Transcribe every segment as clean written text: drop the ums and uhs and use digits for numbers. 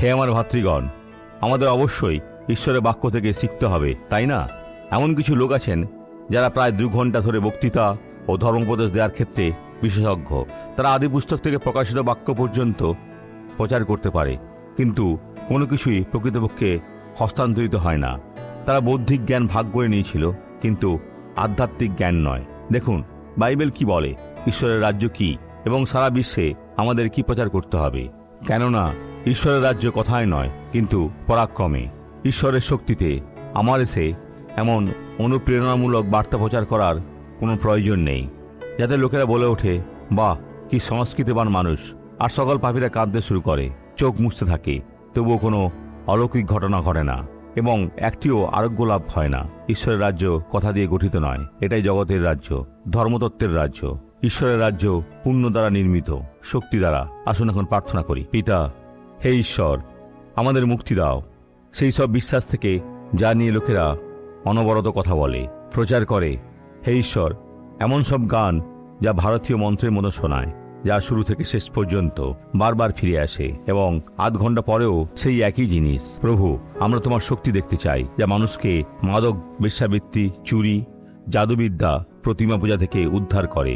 হে আমার ভাতৃগণ, আমাদের অবশ্যই ঈশ্বরের বাক্য থেকে শিখতে হবে, তাই না? এমন কিছু লোক আছেন যারা প্রায় 2 ঘন্টা ধরে বক্তৃতা ও ধর্মোপদেশ দেওয়ার ক্ষেত্রে বিশেষজ্ঞ। তারা আদি পুস্তক থেকে প্রকাশিত বাক্য পর্যন্ত প্রচার করতে পারে, কিন্তু কোনো কিছুই প্রকৃতপক্ষে হস্তান্তরিত হয় না। তারা বৌদ্ধিক জ্ঞান ভাগ করে নিয়েছিল, কিন্তু আধ্যাত্মিক জ্ঞান নয়। দেখুন বাইবেল কি বলে, ঈশ্বরের রাজ্য কি, এবং সারা বিশ্বে আমাদের কি প্রচার করতে হবে। কেননা ঈশ্বরের রাজ্য কথায় নয়, কিন্তু পরাক্রমে। ঈশ্বরের শক্তিতে। আমার এসে এমন অনুপ্রেরণামূলক বার্তা প্রচার করার কোনো প্রয়োজন নেই যাতে লোকেরা বলে ওঠে, বাহ কি সংস্কৃতিবান মানুষ, আর সকল পাপীরা কাঁদতে শুরু করে, চোখ মুছতে থাকে, তবুও কোনো অলৌকিক ঘটনা ঘটে না এবং একটিও আরোগ্য লাভ হয় না। ঈশ্বরের রাজ্য কথা দিয়ে গঠিত নয়, এটাই জগতের রাজ্য, ধর্মতত্ত্বের রাজ্য। ঈশ্বরের রাজ্য পুণ্য দ্বারা নির্মিত, শক্তি দ্বারা। আসুন এখন প্রার্থনা করি। পিতা, হে ঈশ্বর, আমাদের মুক্তি দাও সেই সব বিশ্বাস থেকে যা নিয়ে লোকেরা অনবরত কথা বলে, প্রচার করে। হে ঈশ্বর, এমন সব গান যা ভারতীয় মন্ত্রের মতো শোনায়, যা শুরু থেকে শেষ পর্যন্ত বারবার ফিরে আসে এবং আধ ঘন্টা পরেও সেই একই জিনিস। প্রভু, আমরা তোমার শক্তি দেখতে চাই, যা মানুষকে মাদক, বেশ্যাবৃত্তি, চুরি, জাদুবিদ্যা, প্রতিমা পূজা থেকে উদ্ধার করে,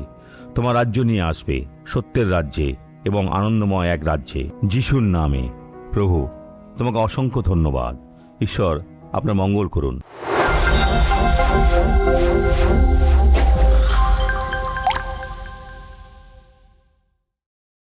তোমার রাজ্য নিয়ে আসবে, সত্যের রাজ্যে এবং আনন্দময় এক রাজ্যে। যিশুর নামে প্রভু, তোমাকে অসংখ্য ধন্যবাদ। ঈশ্বর আপনার মঙ্গল করুন।